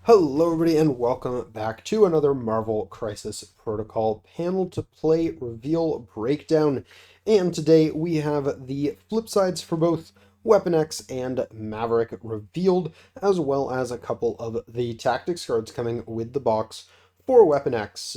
Hello everybody and welcome back to another Marvel Crisis Protocol panel to play reveal breakdown. And today we have the flip sides for both Weapon X and Maverick revealed, as well as a couple of the tactics cards coming with the box for Weapon X.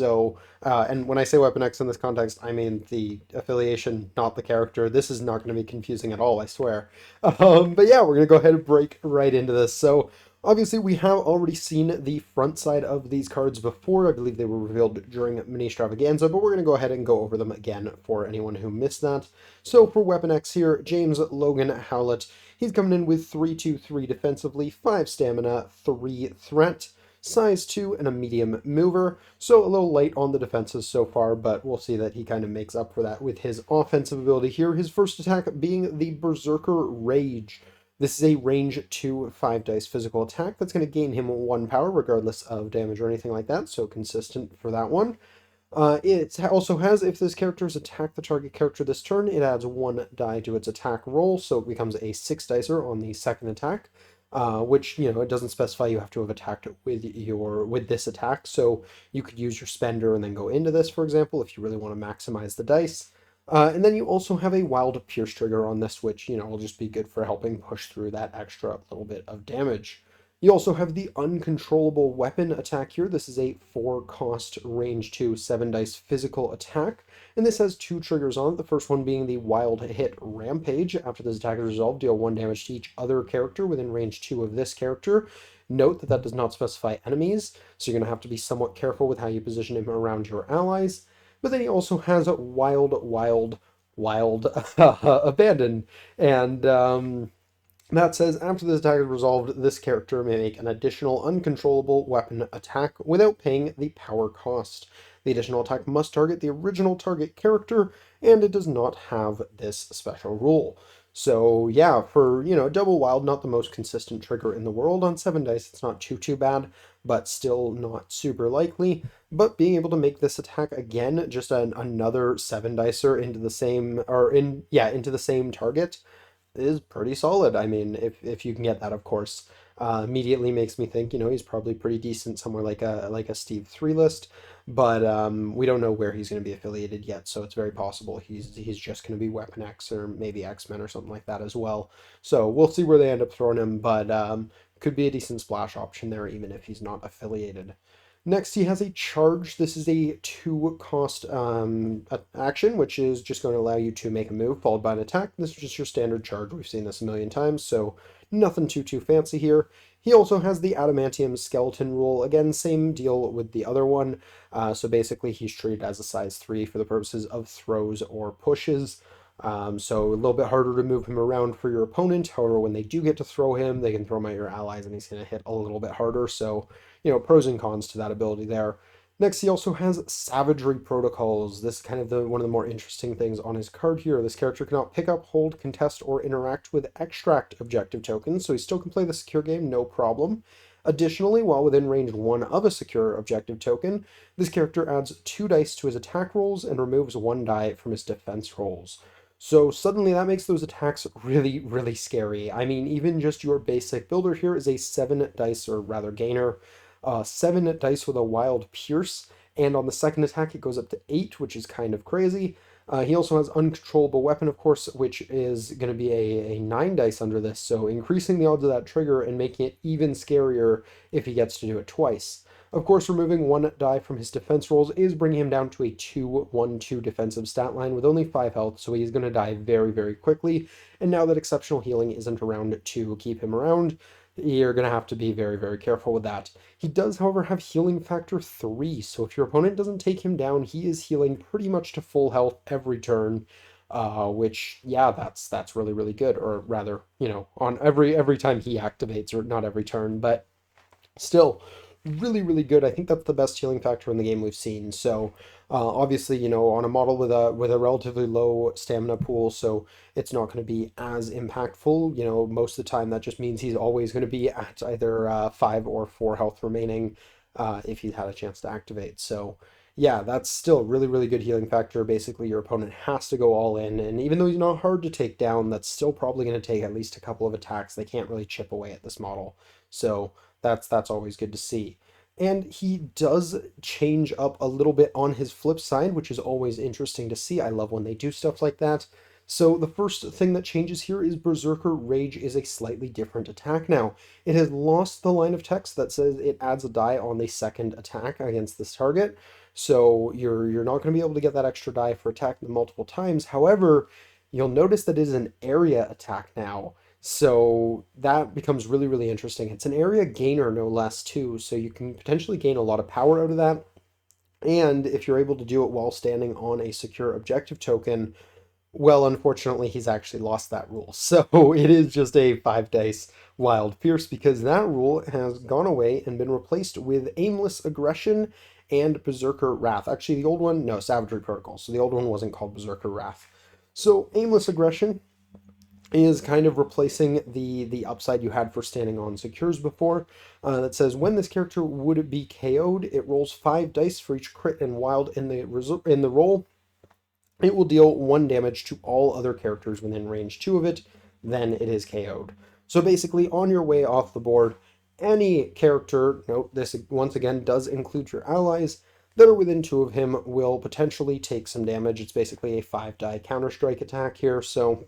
And when I say Weapon X in this context, I mean the affiliation, not the character. This is not going to be confusing at all, I swear. But yeah, we're going to go ahead and break right into this. So obviously, we have already seen the front side of these cards before. I believe they were revealed during Mini Extravaganza, but we're going to go ahead and go over them again for anyone who missed that. So for Weapon X here, James Logan Howlett, he's coming in with 3/2/3 defensively, 5 stamina, 3 threat, size 2, and a medium mover. So a little light on the defenses so far, but we'll see that he kind of makes up for that with his offensive ability here. His first attack being the Berserker Rage. This is a range 2 5 dice physical attack that's going to gain him 1 power regardless of damage or anything like that, so consistent for that one. It also has, if this character has attacked the target character this turn, it adds 1 die to its attack roll, so it becomes a 6 dicer on the second attack, which, it doesn't specify you have to have attacked with this attack, so you could use your spender and then go into this, for example, if you really want to maximize the dice. And then you also have a Wild Pierce trigger on this, which, will just be good for helping push through that extra little bit of damage. You also have the Uncontrollable Weapon attack here. This is a 4-cost range 2 7 dice physical attack, and this has 2 triggers on it. The first one being the Wild Hit Rampage. After this attack is resolved, deal 1 damage to each other character within range 2 of this character. Note that that does not specify enemies, so you're going to have to be somewhat careful with how you position him around your allies. But then he also has wild abandon. And that says, after this attack is resolved, this character may make an additional uncontrollable weapon attack without paying the power cost. The additional attack must target the original target character, and it does not have this special rule. So yeah, for, double wild, not the most consistent trigger in the world. On 7 dice, it's not too bad, but still not super likely. But being able to make this attack again, just another 7 dicer into the same, into the same target, is pretty solid. I mean, if you can get that, of course. Immediately makes me think, he's probably pretty decent somewhere like a Steve 3 list, but we don't know where he's going to be affiliated yet, so it's very possible he's just going to be Weapon X or maybe X-Men or something like that as well. So we'll see where they end up throwing him, but could be a decent splash option there even if he's not affiliated. Next, he has a charge. This is a 2-cost action, which is just going to allow you to make a move followed by an attack. This is just your standard charge. We've seen this a million times, so nothing too fancy here. He also has the Adamantium Skeleton rule. Again, same deal with the other one. So basically, he's treated as a size 3 for the purposes of throws or pushes. So a little bit harder to move him around for your opponent. However, when they do get to throw him, they can throw him at your allies and he's going to hit a little bit harder. So, pros and cons to that ability there. Next, he also has Savagery Protocols. This is kind of one of the more interesting things on his card here. This character cannot pick up, hold, contest, or interact with extract objective tokens, so he still can play the secure game, no problem. Additionally, while within range 1 of a secure objective token, this character adds 2 dice to his attack rolls and removes 1 die from his defense rolls. So suddenly that makes those attacks really scary. I mean, even just your basic builder here is a 7 dice, or rather gainer, 7 dice with a Wild Pierce, and on the second attack it goes up to 8, which is kind of crazy. He also has Uncontrollable Weapon, of course, which is going to be a 9 dice under this, so increasing the odds of that trigger and making it even scarier if he gets to do it twice. Of course, removing 1 die from his defense rolls is bringing him down to a 2-1-2 defensive stat line with only 5 health, so he's going to die very quickly. And now that exceptional healing isn't around to keep him around, you're going to have to be very careful with that. He does, however, have healing factor 3, so if your opponent doesn't take him down, he is healing pretty much to full health every turn, which, yeah, that's really good, or rather, on every time he activates, or not every turn, but still really good. I think that's the best healing factor in the game we've seen. So obviously, on a model with a relatively low stamina pool, so it's not going to be as impactful. Most of the time that just means he's always going to be at either 5 or 4 health remaining if he's had a chance to activate. So yeah, that's still really good healing factor. Basically, your opponent has to go all in, and even though he's not hard to take down, that's still probably going to take at least a couple of attacks. They can't really chip away at this model. So That's always good to see. And he does change up a little bit on his flip side, which is always interesting to see. I love when they do stuff like that. So the first thing that changes here is Berserker Rage is a slightly different attack now. It has lost the line of text that says it adds a die on the second attack against this target. So you're not going to be able to get that extra die for attacking them multiple times. However, you'll notice that it is an area attack now. So that becomes really, really interesting. It's an area gainer, no less, too. So you can potentially gain a lot of power out of that. And if you're able to do it while standing on a secure objective token, well, unfortunately, he's actually lost that rule. So it is just a 5 dice Wild Fierce because that rule has gone away and been replaced with Aimless Aggression and Berserker Wrath. Actually, the old one, no, Savagery Protocol. So the old one wasn't called Berserker Wrath. So Aimless Aggression is kind of replacing the upside you had for standing on secures before. That says when this character would be KO'd, it rolls 5 dice for each crit and wild in the roll. It will deal 1 damage to all other characters within range 2 of it, then it is KO'd. So basically, on your way off the board, any character, note this once again does include your allies, that are within 2 of him will potentially take some damage. It's basically a 5-die Counter-Strike attack here, so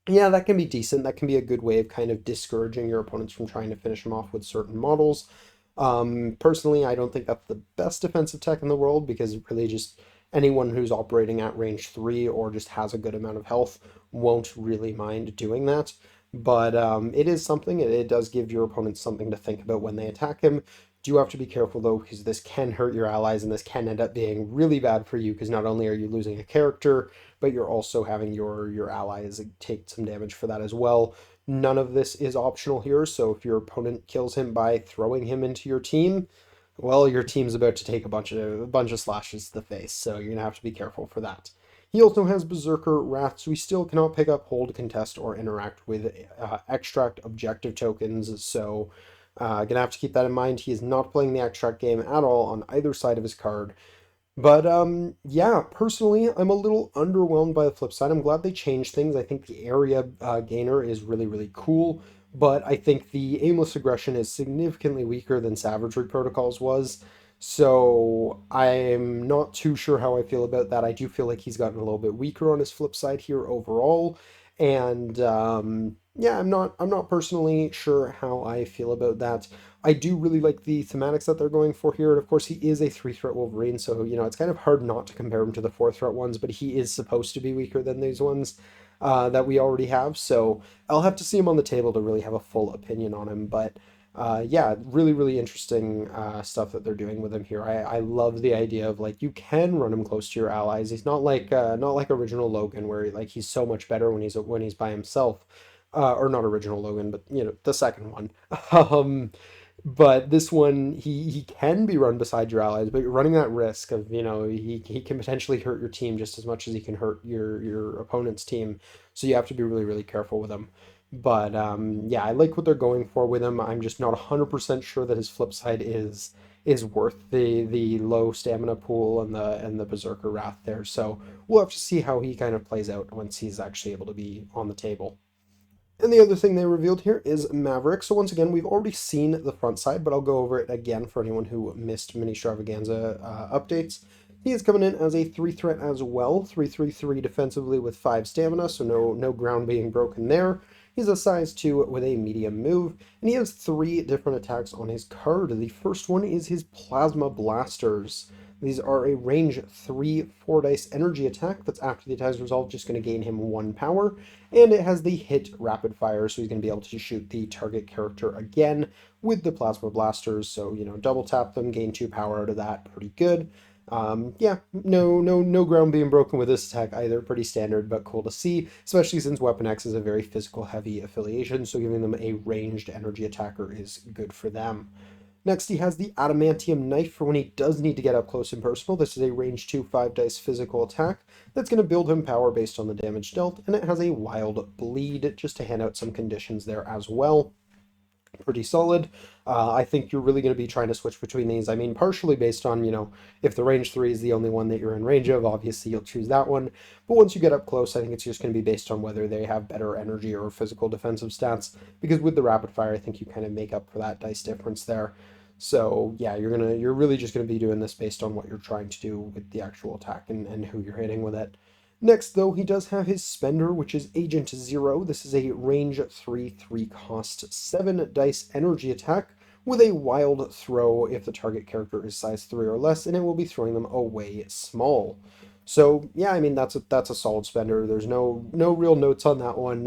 yeah, that can be decent. That can be a good way of kind of discouraging your opponents from trying to finish them off with certain models. Personally, I don't think that's the best defensive tech in the world because really just anyone who's operating at range 3 or just has a good amount of health won't really mind doing that. But it is something, it does give your opponents something to think about when they attack him. Do have to be careful though, because this can hurt your allies and this can end up being really bad for you because not only are you losing a character, but you're also having your allies take some damage for that as well. None of this is optional here, so if your opponent kills him by throwing him into your team, well, your team's about to take a bunch of slashes to the face, so you're gonna have to be careful for that. He also has Berserker Wrath, so he still cannot pick up, hold, contest, or interact with extract objective tokens, so gonna have to keep that in mind. He is not playing the extract game at all on either side of his card. But yeah, personally, I'm a little underwhelmed by the flip side. I'm glad they changed things. I think the area gainer is really, really cool, but I think the aimless aggression is significantly weaker than Savagery Protocols was. So I'm not too sure how I feel about that. I do feel like he's gotten a little bit weaker on his flip side here overall, and yeah, I'm not personally sure how I feel about that. I do really like the thematics that they're going for here. And of course, he is a 3-threat Wolverine, so, it's kind of hard not to compare him to the 4-threat ones, but he is supposed to be weaker than these ones that we already have. So I'll have to see him on the table to really have a full opinion on him. But yeah, really, really interesting stuff that they're doing with him here. I love the idea of like you can run him close to your allies. He's not like original Logan, where like he's so much better when he's by himself. Or not original Logan, but the second one. Um, but this one, he can be run beside your allies, but you're running that risk of, he can potentially hurt your team just as much as he can hurt your opponent's team. So you have to be really, really careful with him. But yeah, I like what they're going for with him. I'm just not 100% sure that his flip side is worth the low stamina pool and the Berserker Wrath there. So we'll have to see how he kind of plays out once he's actually able to be on the table. And the other thing they revealed here is Maverick. So once again, we've already seen the front side, but I'll go over it again for anyone who missed Mini Stravaganza updates. He is coming in as a 3-threat as well, 3/3/3 defensively with 5 stamina, so no ground being broken there. He's a size 2 with a medium move, and he has 3 different attacks on his card. The first one is his Plasma Blasters. These are a range 3 4-dice energy attack that's after the attack is resolved, just going to gain him 1 power. And it has the hit rapid fire, so he's going to be able to shoot the target character again with the Plasma Blasters. So, double tap them, gain 2 power out of that. Pretty good. Yeah, no ground being broken with this attack either. Pretty standard, but cool to see, especially since Weapon X is a very physical heavy affiliation, so giving them a ranged energy attacker is good for them. Next, he has the Adamantium Knife for when he does need to get up close and personal. This is a range 2 5-dice physical attack that's going to build him power based on the damage dealt, and it has a Wild Bleed just to hand out some conditions there as well. pretty solid. I think you're really going to be trying to switch between these. I mean, partially based on, if the range 3 is the only one that you're in range of, obviously you'll choose that one. But once you get up close, I think it's just going to be based on whether they have better energy or physical defensive stats. Because with the rapid fire, I think you kind of make up for that dice difference there. So yeah, you're really just gonna be doing this based on what you're trying to do with the actual attack and who you're hitting with it. Next, though, he does have his spender, which is Agent Zero. This is a range 3/3 cost 7 dice energy attack with a wild throw if the target character is size 3 or less, and it will be throwing them away small. So yeah, I mean that's a solid spender. There's no real notes on that one.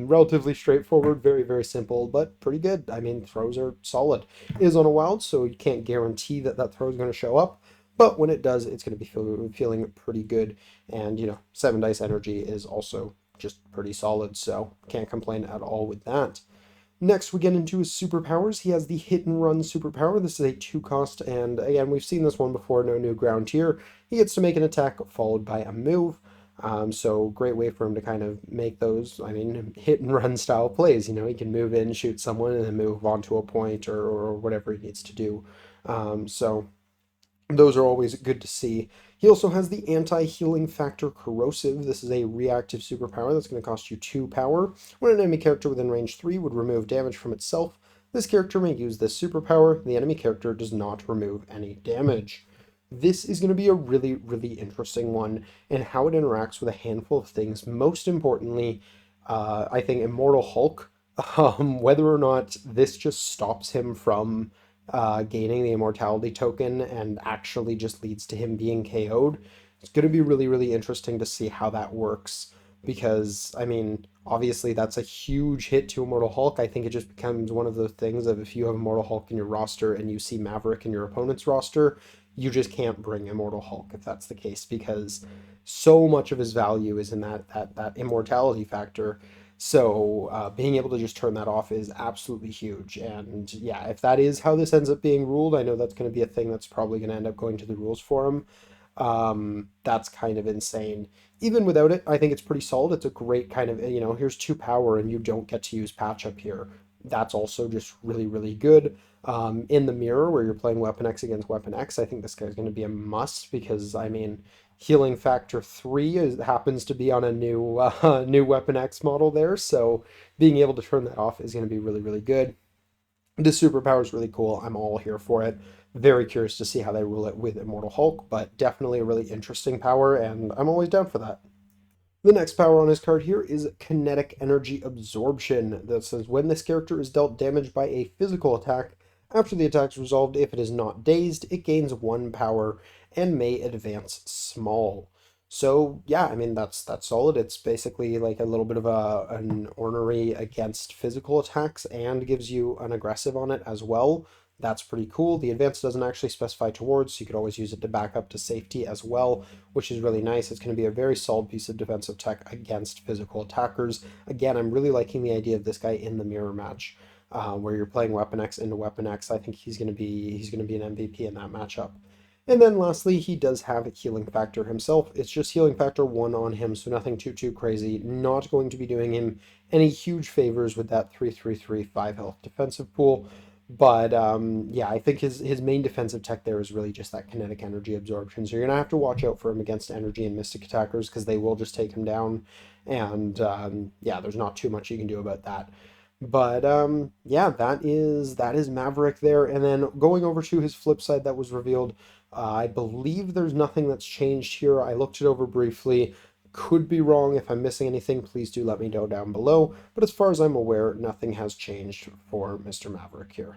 Relatively straightforward, very simple, but pretty good. I mean throws are solid. It is on a wild, so you can't guarantee that that throw is going to show up, but when it does, it's going to be feeling pretty good. And 7 dice energy is also just pretty solid, so can't complain at all with that. Next, we get into his superpowers. He has the hit and run superpower. This is a 2 cost, and again, we've seen this one before, no new ground here. He gets to make an attack followed by a move. So great way for him to kind of make those, I mean, hit and run style plays. He can move in, shoot someone, and then move on to a point or whatever he needs to do. So those are always good to see. He also has the anti-healing factor corrosive. This is a reactive superpower that's going to cost you 2 power. When an enemy character within range 3 would remove damage from itself, this character may use this superpower. The enemy character does not remove any damage. This is going to be a really interesting one and how it interacts with a handful of things. Most importantly, I think Immortal Hulk, whether or not this just stops him from gaining the immortality token and actually just leads to him being KO'd. It's going to be really interesting to see how that works because, I mean, obviously that's a huge hit to Immortal Hulk. I think it just becomes one of those things of if you have Immortal Hulk in your roster and you see Maverick in your opponent's roster, you just can't bring Immortal Hulk if that's the case because so much of his value is in that immortality factor. So being able to just turn that off is absolutely huge. And yeah, if that is how this ends up being ruled, I know that's going to be a thing that's probably going to end up going to the rules for him. That's kind of insane. Even without it, I think it's pretty solid. It's a great kind of, here's 2 power and you don't get to use patch up here. That's also just really good. In the mirror where you're playing Weapon X against Weapon X, I think this guy's going to be a must because, I mean, healing factor 3 happens to be on a new Weapon X model there, so being able to turn that off is going to be really good. This superpower is really cool. I'm all here for it. Very curious to see how they rule it with Immortal Hulk, but definitely a really interesting power, and I'm always down for that. The next power on his card here is Kinetic Energy Absorption. That says when this character is dealt damage by a physical attack, after the attack is resolved, if it is not dazed, it gains 1 power and may advance small. So yeah, I mean that's solid. It's basically like a little bit of an ornery against physical attacks and gives you an aggressive on it as well. That's pretty cool. The advance doesn't actually specify towards, so you could always use it to back up to safety as well, which is really nice. It's going to be a very solid piece of defensive tech against physical attackers. Again, I'm really liking the idea of this guy in the mirror match, where you're playing Weapon X into Weapon X. I think he's going to be an MVP in that matchup. And then lastly, he does have a healing factor himself. It's just healing factor 1 on him, so nothing too crazy. Not going to be doing him any huge favors with that 3/3/3 5 health defensive pool. But yeah, I think his main defensive tech there is really just that kinetic energy absorption. So you're gonna have to watch out for him against energy and mystic attackers because they will just take him down. And yeah, there's not too much you can do about that. But yeah, that is Maverick there. And then going over to his flip side that was revealed, I believe there's nothing that's changed here. I looked it over briefly. Could be wrong. If I'm missing anything, please do let me know down below. But as far as I'm aware, nothing has changed for Mr. Maverick here.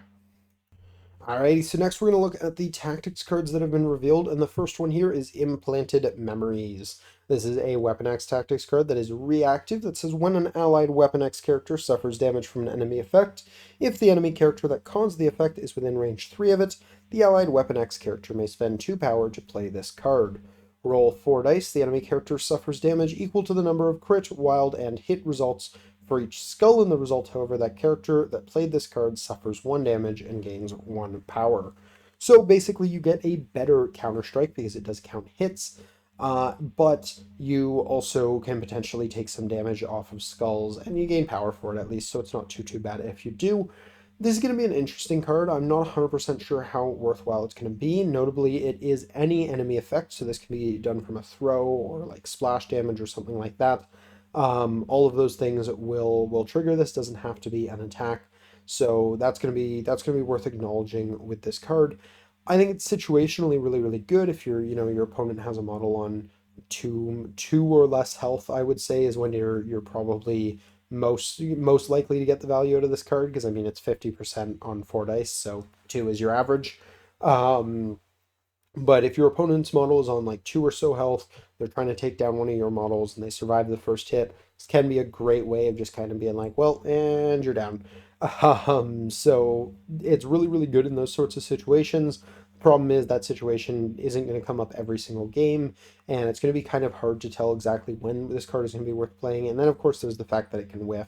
Alrighty, so next we're going to look at the tactics cards that have been revealed, and the first one here is Implanted Memories. This is a Weapon X tactics card that is reactive that says when an allied Weapon X character suffers damage from an enemy effect, if the enemy character that caused the effect is within range 3 of it, the allied Weapon X character may spend 2 power to play this card. Roll 4 dice, the enemy character suffers damage equal to the number of crit, wild, and hit results for each skull in the result. However, that character that played this card suffers 1 damage and gains 1 power. So basically you get a better counter strike because it does count hits, but you also can potentially take some damage off of skulls and you gain power for it at least, so it's not too bad if you do. This is going to be an interesting card. I'm not 100% sure how worthwhile it's going to be. Notably, it is any enemy effect, so this can be done from a throw or like splash damage or something like that. All of those things will trigger this. Doesn't have to be an attack, so that's gonna be worth acknowledging with this card. I think it's situationally really good if your opponent has a model on two or less health. I would say is when you're probably most likely to get the value out of this card, because I mean it's 50% on four dice, so two is your average. Um, but if your opponent's model is on like two or so health, they're trying to take down one of your models and they survive the first hit, this can be a great way of just kind of being like, well, and you're down. So it's really good in those sorts of situations. Problem is that situation isn't going to come up every single game, and it's going to be kind of hard to tell exactly when this card is going to be worth playing. And then, of course, there's the fact that it can whiff.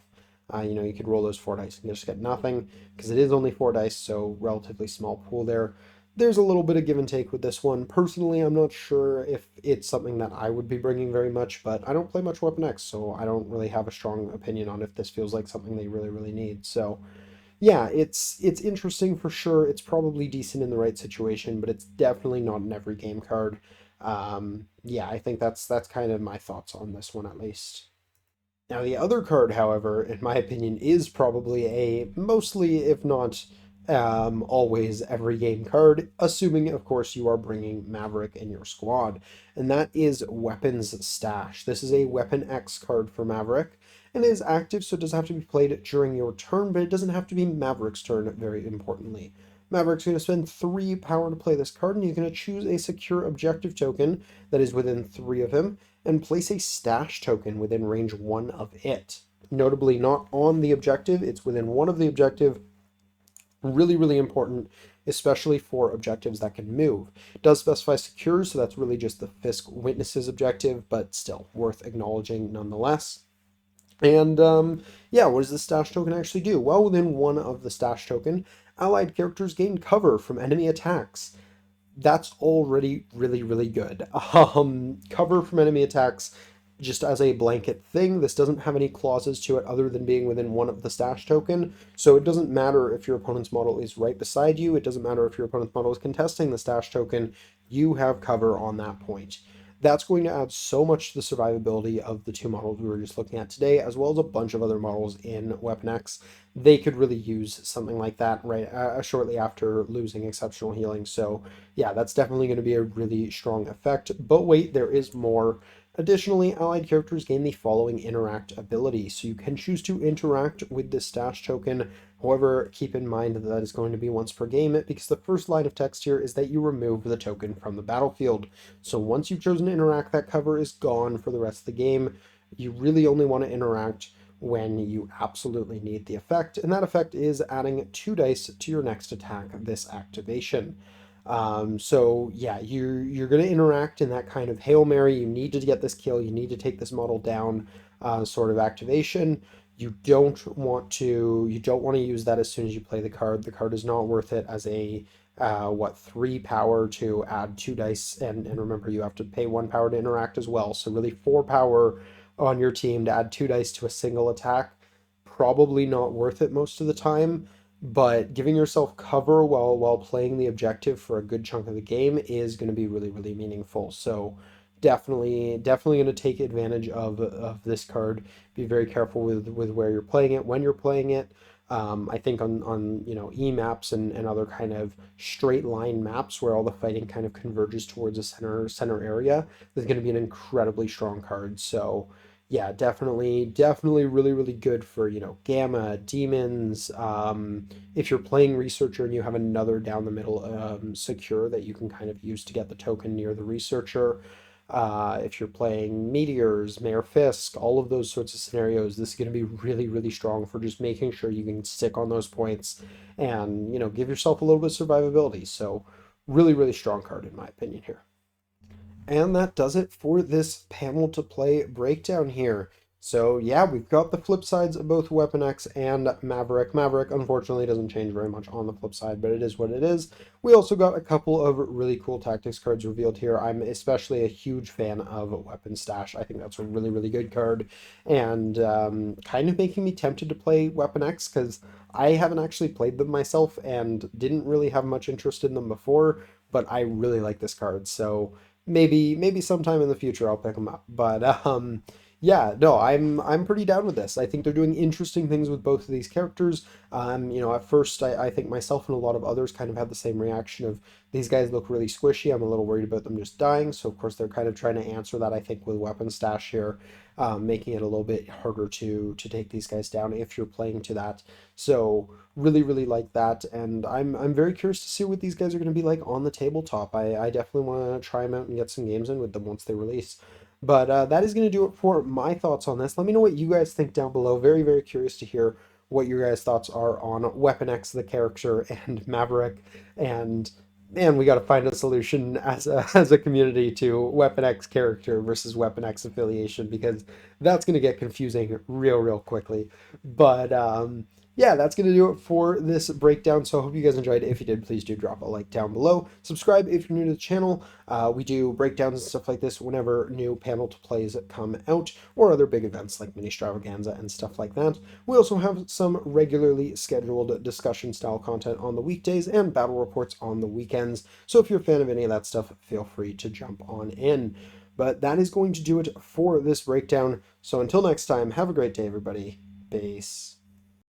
You could roll those four dice and just get nothing because it is only four dice, so relatively small pool there. There's a little bit of give and take with this one. Personally, I'm not sure if it's something that I would be bringing very much, but I don't play much Weapon X, so I don't really have a strong opinion on if this feels like something they really need. So yeah, it's interesting for sure. It's probably decent in the right situation, but it's definitely not an every game card. Yeah, I think that's kind of my thoughts on this one at least. Now, the other card, however, in my opinion, is probably a mostly, if not always, every game card, assuming, of course, you are bringing Maverick in your squad, and that is Weapons Stash. This is a Weapon X card for Maverick, and it is active, so it does have to be played during your turn, but it doesn't have to be Maverick's turn, very importantly. Maverick's going to spend 3 power to play this card, and he's going to choose a secure objective token that is within 3 of him and place a stash token within range 1 of it. Notably, not on the objective, it's within 1 of the objective. Really important, especially for objectives that can move. It does specify secure, so that's really just the Fisk Witnesses objective, but still worth acknowledging nonetheless. And yeah, what does the stash token actually do? Well, within 1 of the stash token, allied characters gain cover from enemy attacks. That's already really good. Cover from enemy attacks just as a blanket thing. This doesn't have any clauses to it other than being within 1 of the stash token. So it doesn't matter if your opponent's model is right beside you. It doesn't matter if your opponent's model is contesting the stash token. You have cover on that point. That's going to add so much to the survivability of the two models we were just looking at today, as well as a bunch of other models in Weapon X. They could really use something like that right shortly after losing exceptional healing. So yeah, that's definitely going to be a really strong effect. But wait, there is more. Additionally, allied characters gain the following interact ability. So you can choose to interact with this stash token. However, keep in mind that that is going to be once per game because the first line of text here is that you remove the token from the battlefield. So once you've chosen to interact, that cover is gone for the rest of the game. You really only want to interact when you absolutely need the effect, and that effect is adding 2 dice to your next attack this activation. So yeah, you're going to interact in that kind of Hail Mary. You need to get this kill. You need to take this model down, sort of activation. You don't want to use that as soon as you play the card. The card is not worth it as a 3 power to add 2 dice, and remember you have to pay 1 power to interact as well. So really 4 power on your team to add 2 dice to a single attack. Probably not worth it most of the time, but giving yourself cover while playing the objective for a good chunk of the game is going to be really meaningful. So definitely going to take advantage of this card. Be very careful with where you're playing it, when you're playing it. I think on E maps and other kind of straight line maps where all the fighting kind of converges towards a center area, there's going to be an incredibly strong card. So yeah, definitely really good for, Gamma, Demons. If you're playing Researcher and you have another down the middle secure that you can kind of use to get the token near the Researcher. If you're playing Meteors, Mayor Fisk, all of those sorts of scenarios, this is going to be really strong for just making sure you can stick on those points and, give yourself a little bit of survivability. So really strong card in my opinion here. And that does it for this panel to play breakdown here. So yeah, we've got the flip sides of both Weapon X and Maverick. Maverick unfortunately doesn't change very much on the flip side, but it is what it is. We also got a couple of really cool tactics cards revealed here. I'm especially a huge fan of Weapon Stash. I think that's a really, really good card, and kind of making me tempted to play Weapon X because I haven't actually played them myself and didn't really have much interest in them before, but I really like this card. So maybe sometime in the future I'll pick them up. But yeah, no, I'm pretty down with this. I think they're doing interesting things with both of these characters. At first I think myself and a lot of others kind of had the same reaction of these guys look really squishy. I'm a little worried about them just dying. So of course they're kind of trying to answer that, I think, with Weapon Stash here, making it a little bit harder to take these guys down if you're playing to that. So really, really like that, and I'm very curious to see what these guys are going to be like on the tabletop. I definitely want to try them out and get some games in with them once they release. But that is going to do it for my thoughts on this. Let me know what you guys think down below. Very, very curious to hear what your guys' thoughts are on Weapon X, the character, and Maverick. And man, we got to find a solution as as a community to Weapon X character versus Weapon X affiliation because that's going to get confusing real, real quickly. But yeah, that's going to do it for this breakdown. So I hope you guys enjoyed. If you did, please do drop a like down below. Subscribe if you're new to the channel. We do breakdowns and stuff like this whenever new panel to plays come out or other big events like Mini Stravaganza and stuff like that. We also have some regularly scheduled discussion style content on the weekdays and battle reports on the weekends. So if you're a fan of any of that stuff, feel free to jump on in. But that is going to do it for this breakdown. So until next time, have a great day, everybody. Peace.